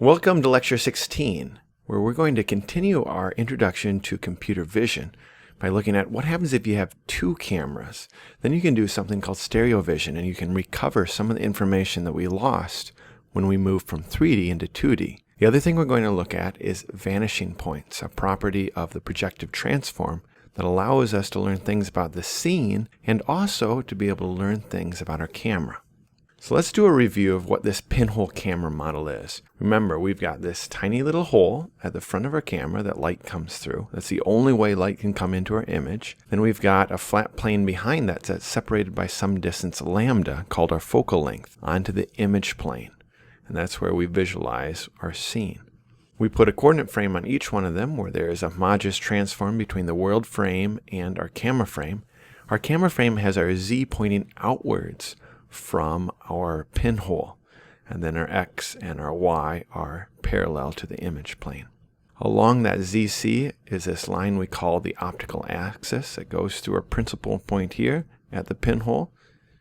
Welcome to Lecture 16, where we're going to continue our introduction to computer vision by looking at what happens if you have two cameras. Then you can do something called stereo vision, and you can recover some of the information that we lost when we moved from 3D into 2D. The other thing we're going to look at is vanishing points, a property of the projective transform that allows us to learn things about the scene and also to be able to learn things about our camera. So let's do a review of what this pinhole camera model is. Remember, we've got this tiny little hole at the front of our camera that light comes through. That's the only way light can come into our image. Then we've got a flat plane behind that that's separated by some distance lambda called our focal length onto the image plane. And that's where we visualize our scene. We put a coordinate frame on each one of them where there is a homogeneous transform between the world frame and our camera frame. Our camera frame has our Z pointing outwards from our pinhole, and then our X and our Y are parallel to the image plane. Along that ZC is this line we call the optical axis. It goes through our principal point here at the pinhole,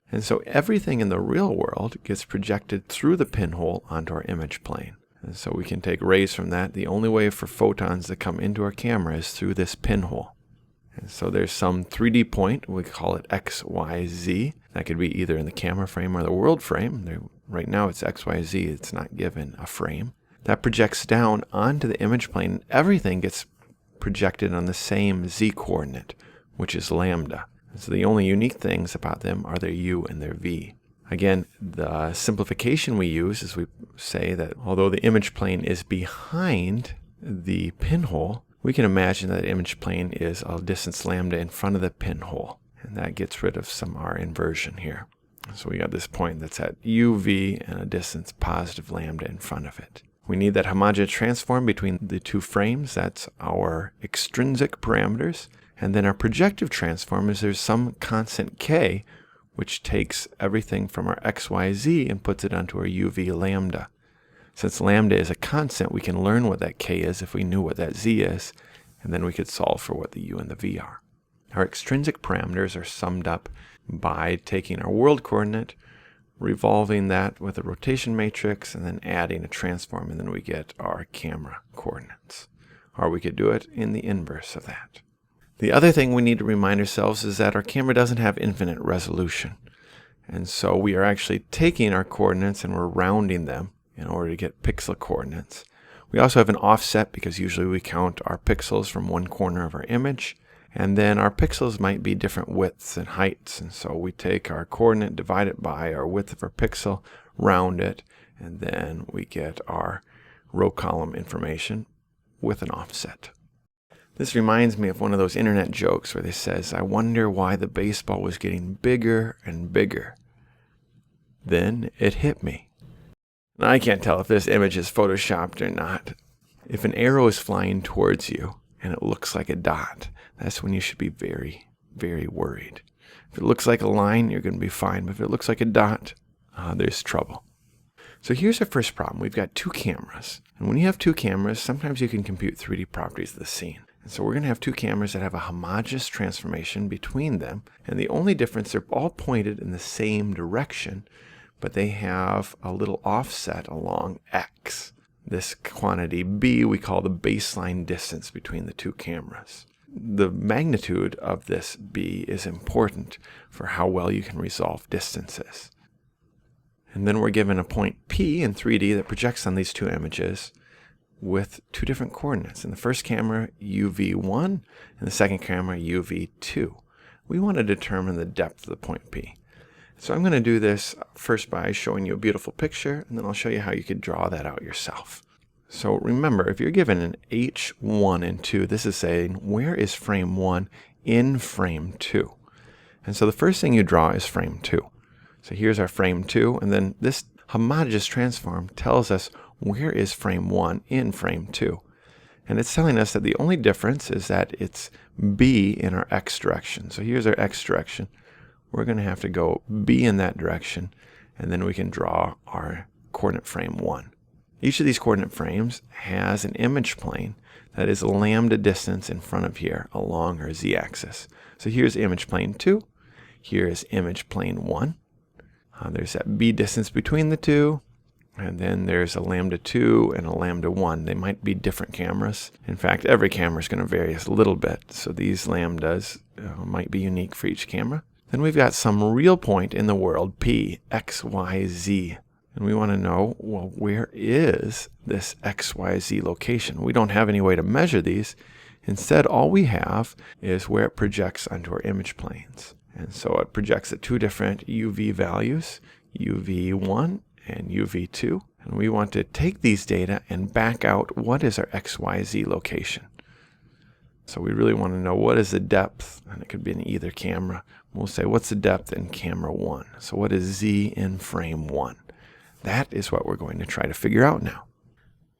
and so everything in the real world gets projected through the pinhole onto our image plane. And so we can take rays from that. The only way for photons to come into our camera is through this pinhole. And so there's some 3D point, we call it X, Y, Z. That could be either in the camera frame or the world frame. Right now it's X, Y, Z. It's not given a frame. That projects down onto the image plane. Everything gets projected on the same Z coordinate, which is lambda. And so the only unique things about them are their U and their V. Again, the simplification we use is we say that although the image plane is behind the pinhole, we can imagine that the image plane is a distance lambda in front of the pinhole. And that gets rid of some R inversion here. So we got this point that's at UV and a distance positive lambda in front of it. We need that homogeneous transform between the two frames. That's our extrinsic parameters. And then our projective transform is there's some constant K, which takes everything from our X, Y, Z and puts it onto our UV lambda. Since lambda is a constant, we can learn what that K is if we knew what that Z is, and then we could solve for what the U and the V are. Our extrinsic parameters are summed up by taking our world coordinate, revolving that with a rotation matrix, and then adding a transform, and then we get our camera coordinates. Or we could do it in the inverse of that. The other thing we need to remind ourselves is that our camera doesn't have infinite resolution. And so we are actually taking our coordinates and we're rounding them in order to get pixel coordinates. We also have an offset because usually we count our pixels from one corner of our image, and then our pixels might be different widths and heights, and so we take our coordinate, divide it by our width of our pixel, round it, and then we get our row column information with an offset. This reminds me of one of those internet jokes where they says, "I wonder why the baseball was getting bigger and bigger." Then it hit me. Now, I can't tell if this image is photoshopped or not. If an arrow is flying towards you and it looks like a dot, that's when you should be very, very worried. If it looks like a line, you're going to be fine. But if it looks like a dot, there's trouble. So here's our first problem. We've got two cameras. And when you have two cameras, sometimes you can compute 3D properties of the scene. And so we're going to have two cameras that have a homogeneous transformation between them. And the only difference, they're all pointed in the same direction, but they have a little offset along X. This quantity B we call the baseline distance between the two cameras. The magnitude of this B is important for how well you can resolve distances. And then we're given a point P in 3D that projects on these two images with two different coordinates. In the first camera, UV1, and the second camera, UV2. We want to determine the depth of the point P. So I'm going to do this first by showing you a beautiful picture, and then I'll show you how you could draw that out yourself. So remember, if you're given an H1 and 2, this is saying, where is frame 1 in frame 2? And so the first thing you draw is frame 2. So here's our frame 2, and then this homogeneous transform tells us where is frame 1 in frame 2. And it's telling us that the only difference is that it's B in our X direction. So here's our X direction. We're going to have to go B in that direction, and then we can draw our coordinate frame 1. Each of these coordinate frames has an image plane that is a lambda distance in front of here along our z-axis. So here's image plane 2. Here is image plane 1. There's that B distance between the two. And then there's a lambda 2 and a lambda 1. They might be different cameras. In fact, every camera is going to vary a little bit. So these lambdas might be unique for each camera. Then we've got some real point in the world, P, X, Y, Z. And we want to know, well, where is this X, Y, Z location? We don't have any way to measure these. Instead, all we have is where it projects onto our image planes. And so it projects at two different UV values, UV1 and UV2. And we want to take these data and back out what is our XYZ location. So we really want to know what is the depth, and it could be in either camera. We'll say what's the depth in camera 1. So what is Z in frame 1? That is what we're going to try to figure out now.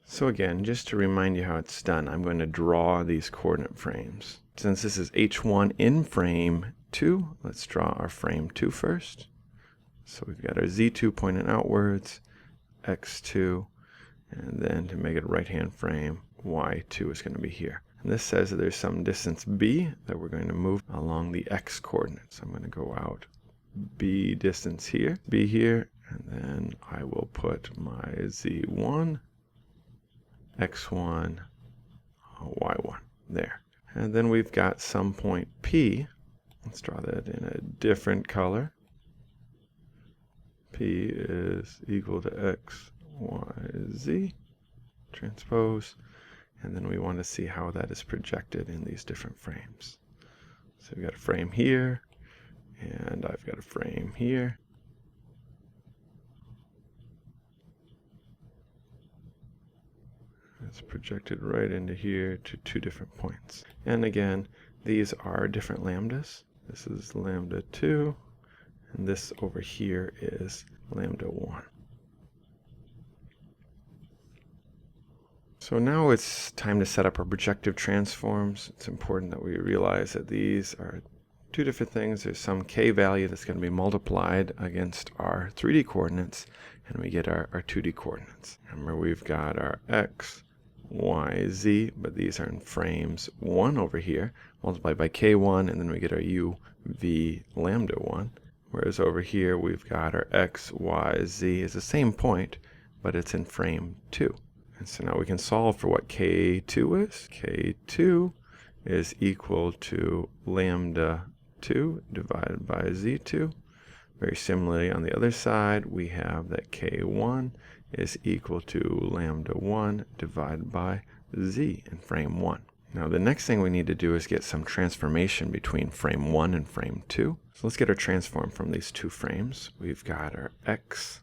So again, just to remind you how it's done, I'm going to draw these coordinate frames. Since this is H1 in frame 2, let's draw our frame 2 first. So we've got our Z2 pointing outwards, X2, and then to make it a right-hand frame, Y2 is going to be here. And this says that there's some distance B that we're going to move along the X coordinates. I'm going to go out B distance here, B here, and then I will put my Z1, X1, Y1 there. And then we've got some point P. Let's draw that in a different color. P is equal to X, Y, Z, transpose. And then we want to see how that is projected in these different frames. So we've got a frame here, and I've got a frame here. It's projected right into here to two different points. And again, these are different lambdas. This is lambda 2, and this over here is lambda 1. So now it's time to set up our projective transforms. It's important that we realize that these are two different things. There's some k value that's going to be multiplied against our 3D coordinates, and we get our 2D coordinates. Remember, we've got our x, y, z, but these are in frames 1 over here, multiplied by k1, and then we get our u, v, lambda 1. Whereas over here, we've got our x, y, z is the same point, but it's in frame 2. And so now we can solve for what k2 is. K2 is equal to lambda 2 divided by z2. Very similarly, on the other side, we have that k1 is equal to lambda 1 divided by z in frame 1. Now the next thing we need to do is get some transformation between frame 1 and frame 2. So let's get our transform from these two frames. We've got our x,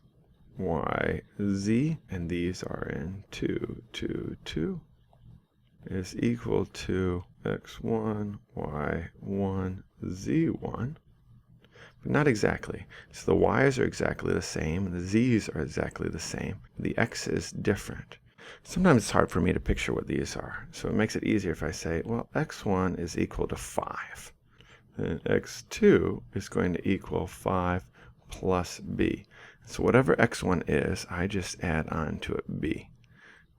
y, z, and these are in 2, 2, 2, is equal to x1, y1, z1. But not exactly. So the y's are exactly the same, and the z's are exactly the same. The x is different. Sometimes it's hard for me to picture what these are. So it makes it easier if I say, well, x1 is equal to 5. Then x2 is going to equal 5 plus b. So whatever x1 is, I just add on to it b,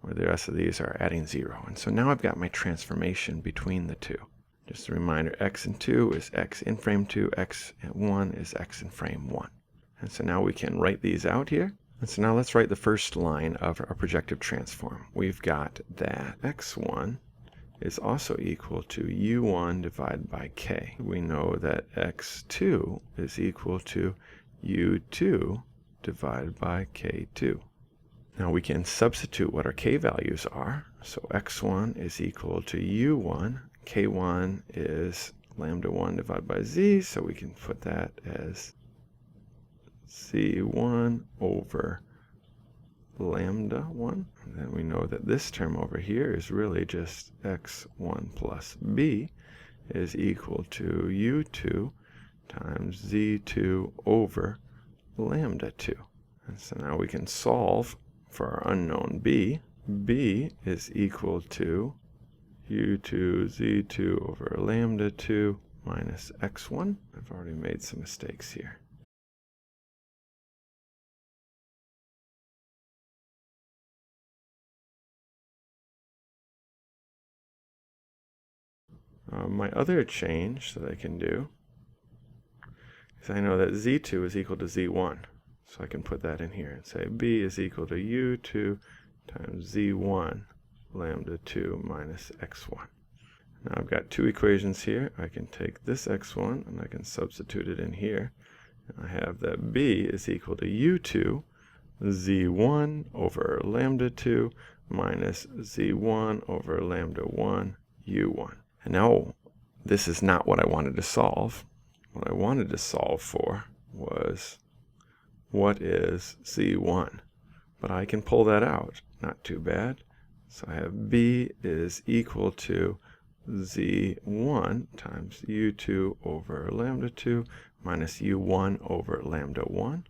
where the rest of these are adding 0. And so now I've got my transformation between the two. Just a reminder, x in 2 is x in frame 2, x in 1 is x in frame 1. And so now we can write these out here. And so now let's write the first line of our projective transform. We've got that x1 is also equal to u1 divided by k. We know that x2 is equal to u2 divided by k2. Now we can substitute what our k values are. So x1 is equal to u1. k1 is lambda 1 divided by z, so we can put that as z1 over lambda 1. And then we know that this term over here is really just x1 plus b is equal to u2 times z2 over lambda 2. And so now we can solve for our unknown b. b is equal to u2 z2 over lambda 2 minus x1. I've already made some mistakes here. My other change that I can do is I know that z2 is equal to z1. So I can put that in here and say b is equal to u2 times z1 lambda 2 minus x1. Now I've got two equations here. I can take this x1 and I can substitute it in here. And I have that b is equal to u2 z1 over lambda 2 minus z1 over lambda 1 u1. And now this is not what I wanted to solve. What I wanted to solve for was what is z1. But I can pull that out. Not too bad. So I have b is equal to z1 times u2 over lambda 2 minus u1 over lambda 1.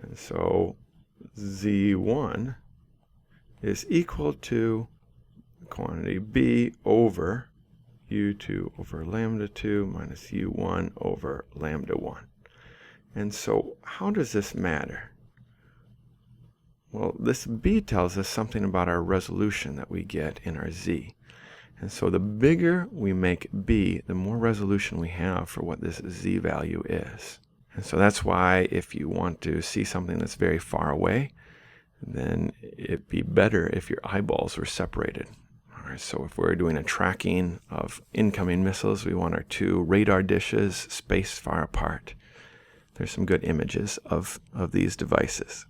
And so z1 is equal to quantity b over u2 over lambda 2 minus u1 over lambda 1. And so how does this matter? Well, this b tells us something about our resolution that we get in our z. And so the bigger we make b, the more resolution we have for what this z value is. And so that's why if you want to see something that's very far away, then it'd be better if your eyeballs were separated. All right, so if we're doing a tracking of incoming missiles, we want our two radar dishes spaced far apart. There's some good images of these devices.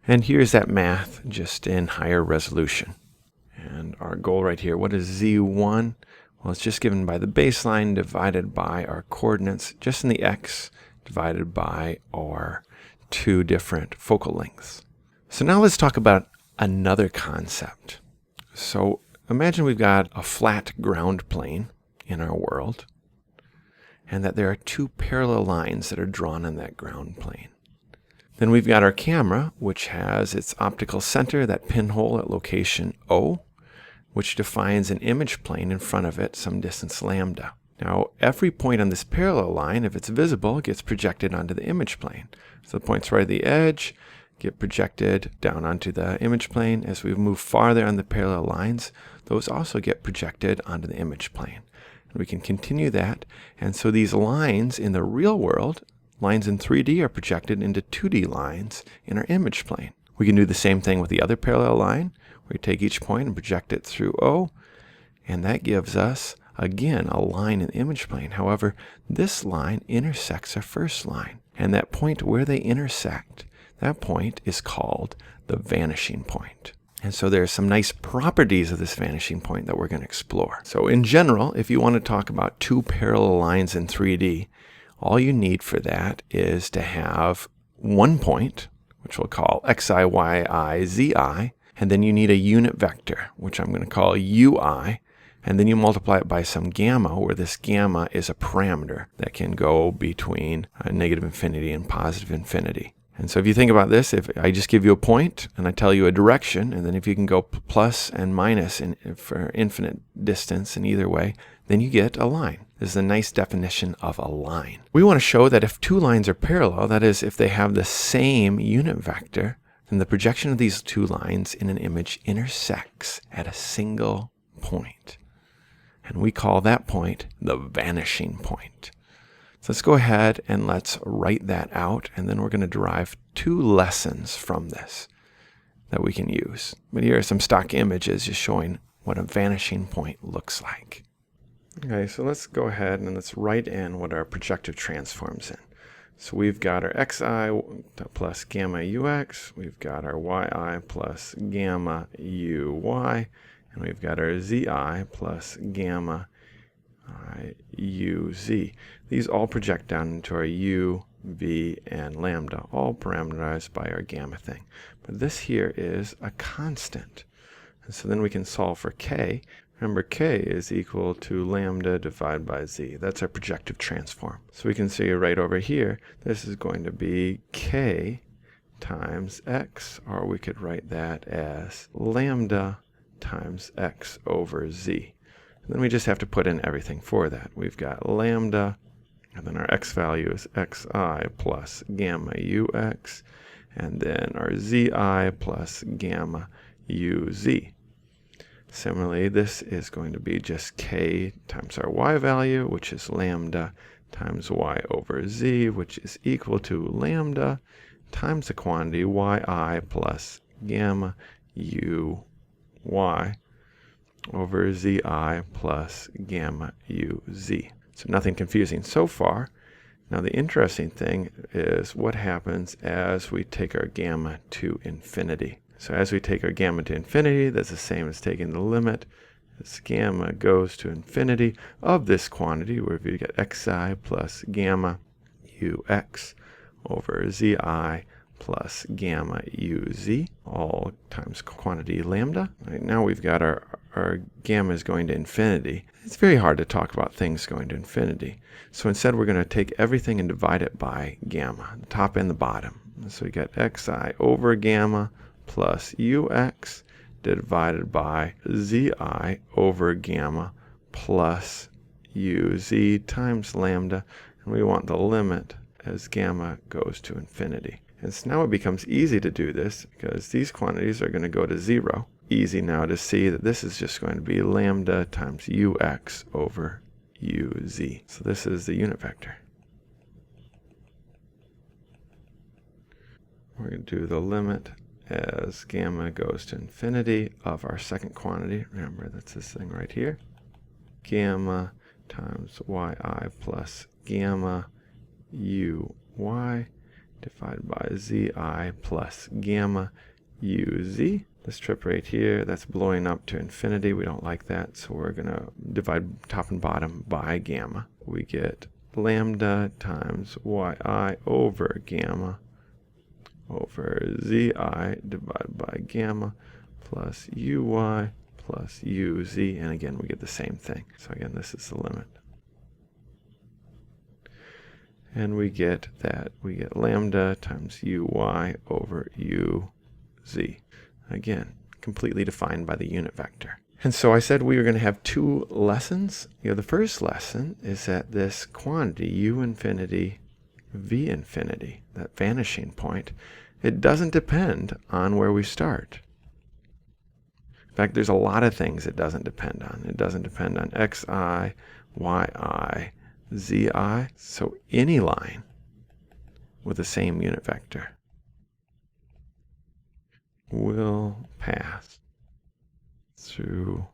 And here's that math just in higher resolution. And our goal right here, what is z1? Well, it's just given by the baseline divided by our coordinates, just in the x, divided by our two different focal lengths. So now let's talk about another concept. So imagine we've got a flat ground plane in our world, and that there are two parallel lines that are drawn on that ground plane. Then we've got our camera, which has its optical center, that pinhole at location O, which defines an image plane in front of it, some distance lambda. Now, every point on this parallel line, if it's visible, gets projected onto the image plane. So the points right at the edge get projected down onto the image plane. As we move farther on the parallel lines, those also get projected onto the image plane. And we can continue that. And so these lines in the real world, lines in 3D, are projected into 2D lines in our image plane. We can do the same thing with the other parallel line. We take each point and project it through O, and that gives us, again, a line in the image plane. However, this line intersects our first line, and that point where they intersect, that point is called the vanishing point. And so there are some nice properties of this vanishing point that we're going to explore. So in general, if you want to talk about two parallel lines in 3D, all you need for that is to have one point, which we'll call xi, yi, zi, and then you need a unit vector, which I'm going to call ui, and then you multiply it by some gamma, where this gamma is a parameter that can go between negative infinity and positive infinity. And so if you think about this, if I just give you a point and I tell you a direction, and then if you can go plus and minus for infinite distance in either way, then you get a line. This is a nice definition of a line. We want to show that if two lines are parallel, that is, if they have the same unit vector, then the projection of these two lines in an image intersects at a single point. And we call that point the vanishing point. So let's go ahead and let's write that out, and then we're going to derive two lessons from this that we can use. But here are some stock images just showing what a vanishing point looks like. Okay, so let's go ahead and let's write in what our projective transform's in. So we've got our xi plus gamma ux, we've got our yi plus gamma uy, and we've got our zi plus gamma uz. These all project down into our u, v, and lambda, all parameterized by our gamma thing. But this here is a constant. And so then we can solve for k. Remember, k is equal to lambda divided by z. That's our projective transform. So we can see right over here, this is going to be k times x, or we could write that as lambda times x over z. And then we just have to put in everything for that. We've got lambda, and then our x value is xi plus gamma ux, and then our zi plus gamma uz. Similarly, this is going to be just k times our y value, which is lambda times y over z, which is equal to lambda times the quantity yi plus gamma uy over zi plus gamma uz. So nothing confusing so far. Now the interesting thing is what happens as we take our gamma to infinity. So as we take our gamma to infinity, that's the same as taking the limit as gamma goes to infinity of this quantity, where we get xi plus gamma ux over zi plus gamma uz, all times quantity lambda. Right, now we've got our gamma is going to infinity. It's very hard to talk about things going to infinity. So instead we're going to take everything and divide it by gamma, the top and the bottom. So we get xi over gamma plus ux divided by zi over gamma plus uz times lambda. And we want the limit as gamma goes to infinity. And so now it becomes easy to do this because these quantities are going to go to 0. Easy now to see that this is just going to be lambda times ux over uz. So this is the unit vector. We're going to do the limit as gamma goes to infinity of our second quantity. Remember, that's this thing right here. Gamma times yi plus gamma uy divided by zi plus gamma uz. This trip right here, that's blowing up to infinity. We don't like that, so we're going to divide top and bottom by gamma. We get lambda times yi over gamma over zi divided by gamma plus uy plus uz, and again we get the same thing. So again, this is the limit. And we get lambda times uy over uz. Again, completely defined by the unit vector. And so I said we were going to have two lessons. The first lesson is that this quantity, u infinity, v infinity, that vanishing point, it doesn't depend on where we start. In fact, there's a lot of things it doesn't depend on. It doesn't depend on xi, yi, zi, so any line with the same unit vector will pass through.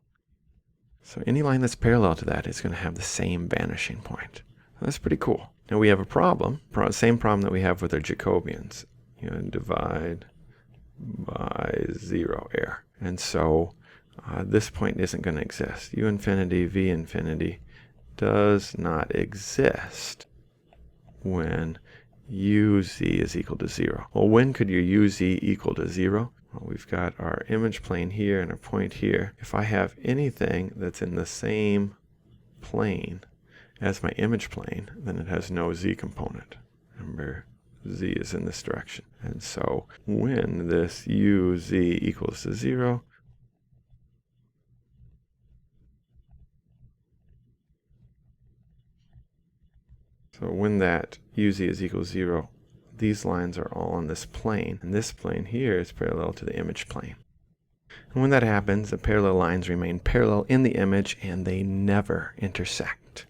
So any line that's parallel to that is going to have the same vanishing point. That's pretty cool. Now we have a problem, same problem that we have with our Jacobians. Divide by 0 error. And so this point isn't going to exist. U infinity, v infinity does not exist when uz is equal to 0. Well, when could your uz equal to 0? Well, we've got our image plane here and a point here. If I have anything that's in the same plane as my image plane, then it has no z component. Remember, z is in this direction. And so when this uz equals to 0, so when that uz is equal to 0, these lines are all on this plane, and this plane here is parallel to the image plane. And when that happens, the parallel lines remain parallel in the image and they never intersect.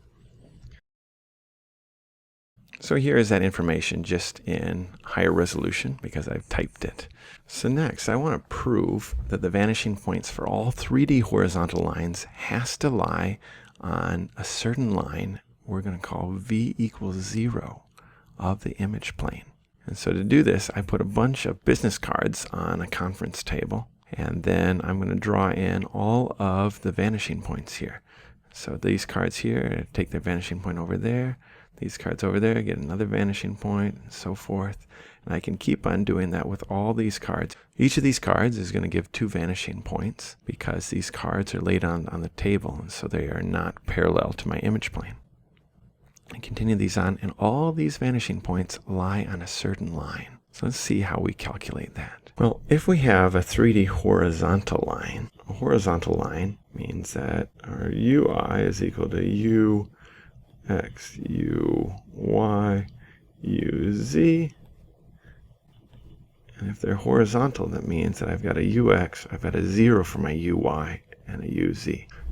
So here is that information just in higher resolution because I've typed it. So next, I want to prove that the vanishing points for all 3D horizontal lines has to lie on a certain line we're going to call v equals 0 of the image plane. And so to do this, I put a bunch of business cards on a conference table, and then I'm going to draw in all of the vanishing points here. So these cards here, take the vanishing point over there, these cards over there, get another vanishing point, and so forth. And I can keep on doing that with all these cards. Each of these cards is going to give 2 vanishing points because these cards are laid on the table, and so they are not parallel to my image plane. And continue these on, and all these vanishing points lie on a certain line. So let's see how we calculate that. Well, if we have a 3D horizontal line, a horizontal line means that our ui is equal to u x, u, y, u, z. And if they're horizontal, that means that I've got a ux, I've got a 0 for my uy, and a uz.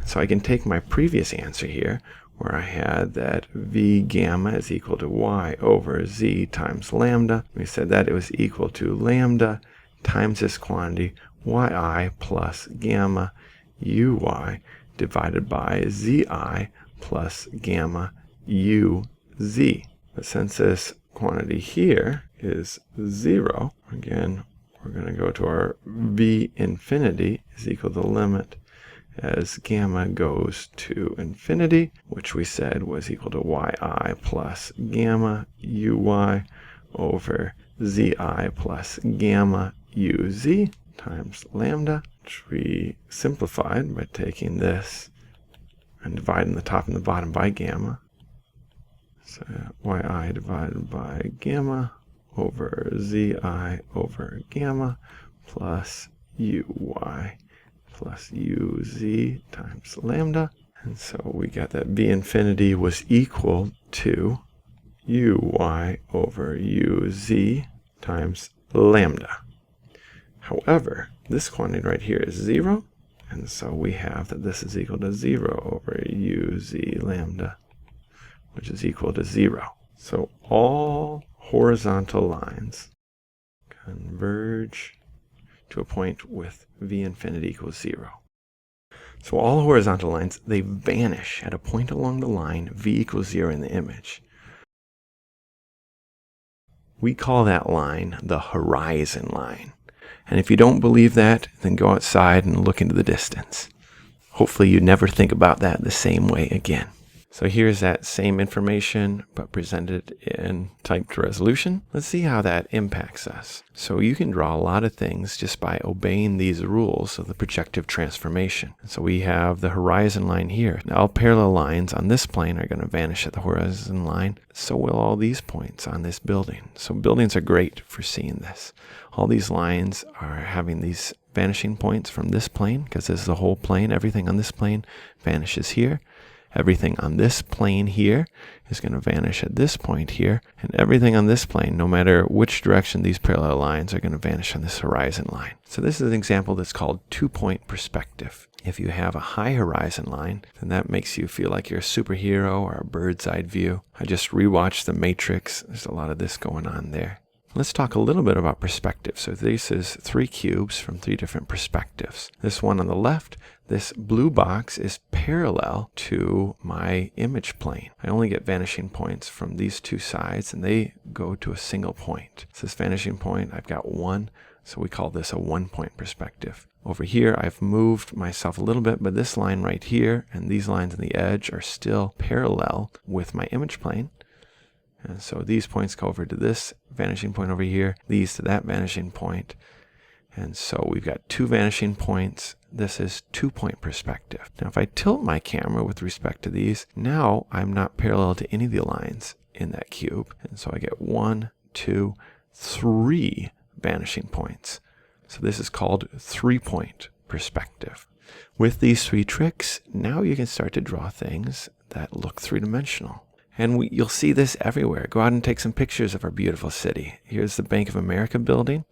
So I can take my previous answer here, where I had that V gamma is equal to y over z times lambda. We said that it was equal to lambda times this quantity yi plus gamma uy divided by zi plus gamma uz. But since this quantity here is 0, again, we're going to go to our v infinity is equal to the limit as gamma goes to infinity, which we said was equal to yi plus gamma uy over zi plus gamma uz times lambda, which we simplified by taking this and dividing the top and the bottom by gamma. So yi divided by gamma over zi over gamma plus uy plus uz times lambda. And so we got that v infinity was equal to uy over uz times lambda. However, this quantity right here is 0, and so we have that this is equal to 0 over uz lambda, which is equal to 0. So all horizontal lines converge to a point with v infinity equals 0. So all horizontal lines, they vanish at a point along the line v equals 0 in the image. We call that line the horizon line. And if you don't believe that, then go outside and look into the distance. Hopefully you never think about that the same way again. So here's that same information, but presented in typed resolution. Let's see how that impacts us. So you can draw a lot of things just by obeying these rules of the projective transformation. So we have the horizon line here. Now all parallel lines on this plane are going to vanish at the horizon line. So will all these points on this building. So buildings are great for seeing this. All these lines are having these vanishing points from this plane, because this is the whole plane. Everything on this plane vanishes here. Everything on this plane here is going to vanish at this point here, and everything on this plane, no matter which direction these parallel lines, are going to vanish on this horizon line. So this is an example that's called two-point perspective. If you have a high horizon line, then that makes you feel like you're a superhero or a bird's eye view. I just rewatched The Matrix. There's a lot of this going on there. Let's talk a little bit about perspective. So this is 3 cubes from 3 different perspectives. This one on the left, this blue box is parallel to my image plane. I only get vanishing points from these 2 sides, and they go to a single point. So this vanishing point, I've got 1, so we call this a 1-point perspective. Over here, I've moved myself a little bit, but this line right here and these lines on the edge are still parallel with my image plane. And so these points go over to this vanishing point over here, these to that vanishing point. And so we've got 2 vanishing points. This is 2-point perspective. Now if I tilt my camera with respect to these, now I'm not parallel to any of the lines in that cube. And so I get 1, 2, 3 vanishing points. So this is called 3-point perspective. With these 3 tricks, now you can start to draw things that look 3-dimensional. And you'll see this everywhere. Go out and take some pictures of our beautiful city. Here's the Bank of America building.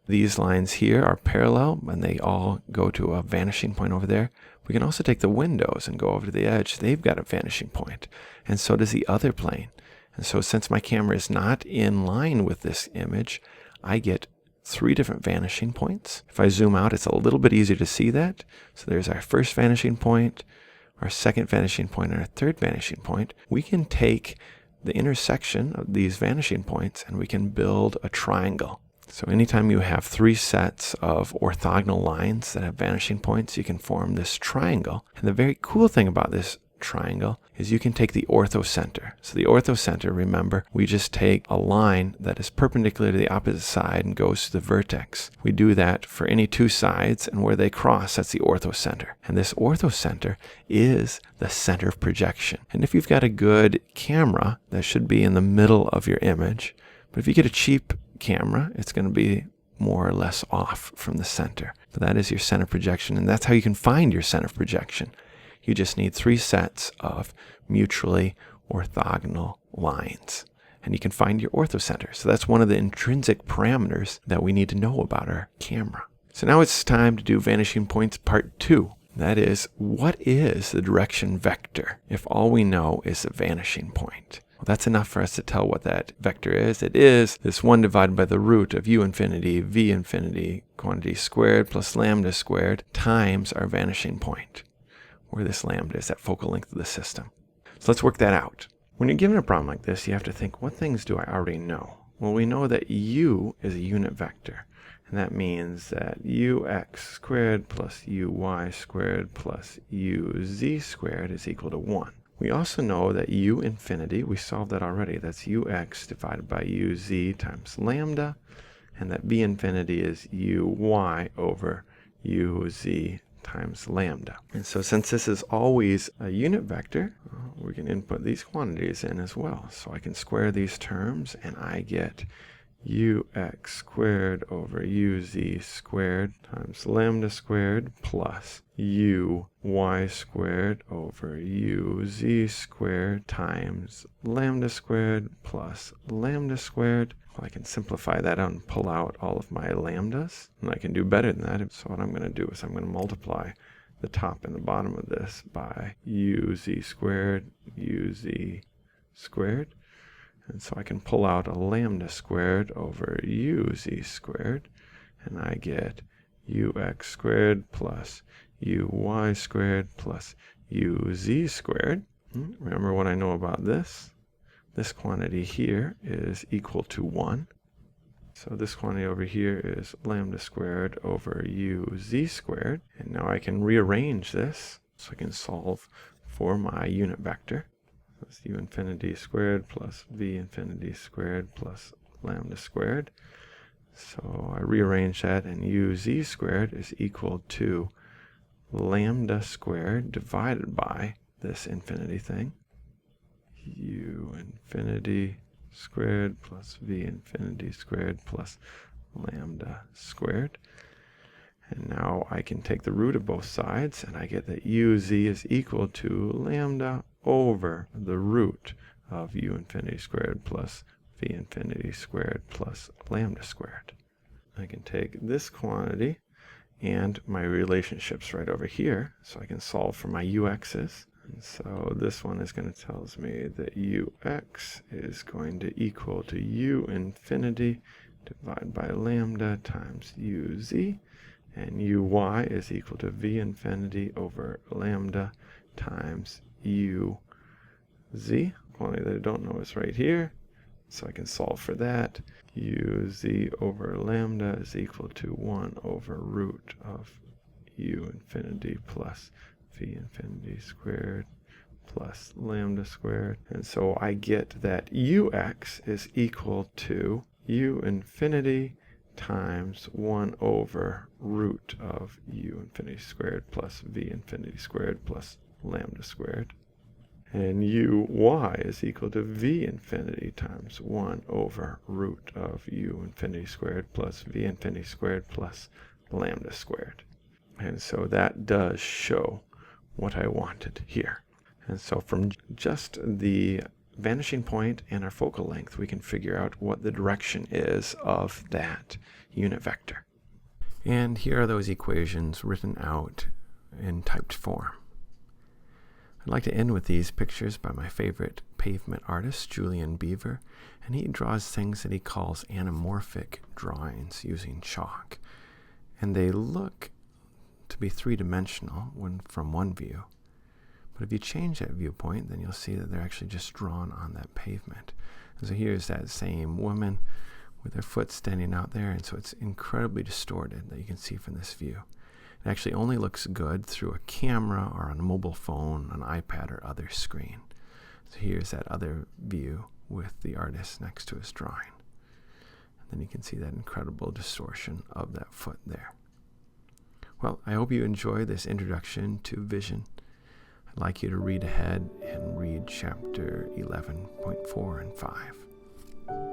These lines here are parallel, and they all go to a vanishing point over there. We can also take the windows and go over to the edge. They've got a vanishing point, and so does the other plane. And so since my camera is not in line with this image, I get 3 different vanishing points. If I zoom out, it's a little bit easier to see that. So there's our first vanishing point, our second vanishing point, and our third vanishing point. We can take the intersection of these vanishing points and we can build a triangle. So anytime you have 3 sets of orthogonal lines that have vanishing points, you can form this triangle. And the very cool thing about this triangle is you can take the orthocenter. So the orthocenter, remember, we just take a line that is perpendicular to the opposite side and goes to the vertex. We do that for any 2 sides, and where they cross, that's the orthocenter. And this orthocenter is the center of projection. And if you've got a good camera, that should be in the middle of your image. But if you get a cheap camera, it's going to be more or less off from the center. But that is your center projection, and that's how you can find your center of projection. You just need 3 sets of mutually orthogonal lines, and you can find your orthocenter. So that's one of the intrinsic parameters that we need to know about our camera. So now it's time to do vanishing points part 2. That is, what is the direction vector if all we know is a vanishing point? Well, that's enough for us to tell what that vector is. It is this 1 divided by the root of u infinity, v infinity, quantity squared plus lambda squared times our vanishing point, where this lambda is that focal length of the system. So let's work that out. When you're given a problem like this, you have to think, what things do I already know? Well, we know that u is a unit vector. And that means that ux squared plus uy squared plus uz squared is equal to 1. We also know that u infinity, we solved that already, that's ux divided by uz times lambda, and that v infinity is uy over uz times lambda. And so since this is always a unit vector, we can input these quantities in as well. So I can square these terms, and I get ux squared over uz squared times lambda squared plus uy squared over uz squared times lambda squared plus lambda squared. Well, I can simplify that out and pull out all of my lambdas, and I can do better than that. So what I'm going to do is I'm going to multiply the top and the bottom of this by uz squared, uz squared. And so I can pull out a lambda squared over uz squared, and I get ux squared plus uy squared plus uz squared. Remember what I know about this? This quantity here is equal to 1. So this quantity over here is lambda squared over uz squared. And now I can rearrange this so I can solve for my unit vector. That's u infinity squared plus v infinity squared plus lambda squared. So I rearrange that, and uz squared is equal to lambda squared divided by this infinity thing, u infinity squared plus v infinity squared plus lambda squared. And now I can take the root of both sides, and I get that uz is equal to lambda over the root of u infinity squared plus v infinity squared plus lambda squared. I can take this quantity and my relationships right over here, so I can solve for my ux's. And so this one is going to tell me that ux is going to equal to u infinity divided by lambda times uz, and uy is equal to v infinity over lambda times uz. Quantity that I don't know is right here, so I can solve for that. uz over lambda is equal to 1 over root of u infinity plus v infinity squared plus lambda squared. And so I get that ux is equal to u infinity times 1 over root of u infinity squared plus v infinity squared plus lambda squared. And uy is equal to v infinity times 1 over root of u infinity squared plus v infinity squared plus lambda squared. And so that does show what I wanted here. And so from just the vanishing point and our focal length, we can figure out what the direction is of that unit vector. And here are those equations written out in typed form. I'd like to end with these pictures by my favorite pavement artist, Julian Beaver, and he draws things that he calls anamorphic drawings using chalk. And they look to be three-dimensional from one view. But if you change that viewpoint, then you'll see that they're actually just drawn on that pavement. And so here's that same woman with her foot standing out there, and so it's incredibly distorted that you can see from this view. It actually only looks good through a camera or on a mobile phone, an iPad, or other screen. So here's that other view with the artist next to his drawing. And then you can see that incredible distortion of that foot there. Well, I hope you enjoy this introduction to vision. I'd like you to read ahead and read chapter 11.4 and 5.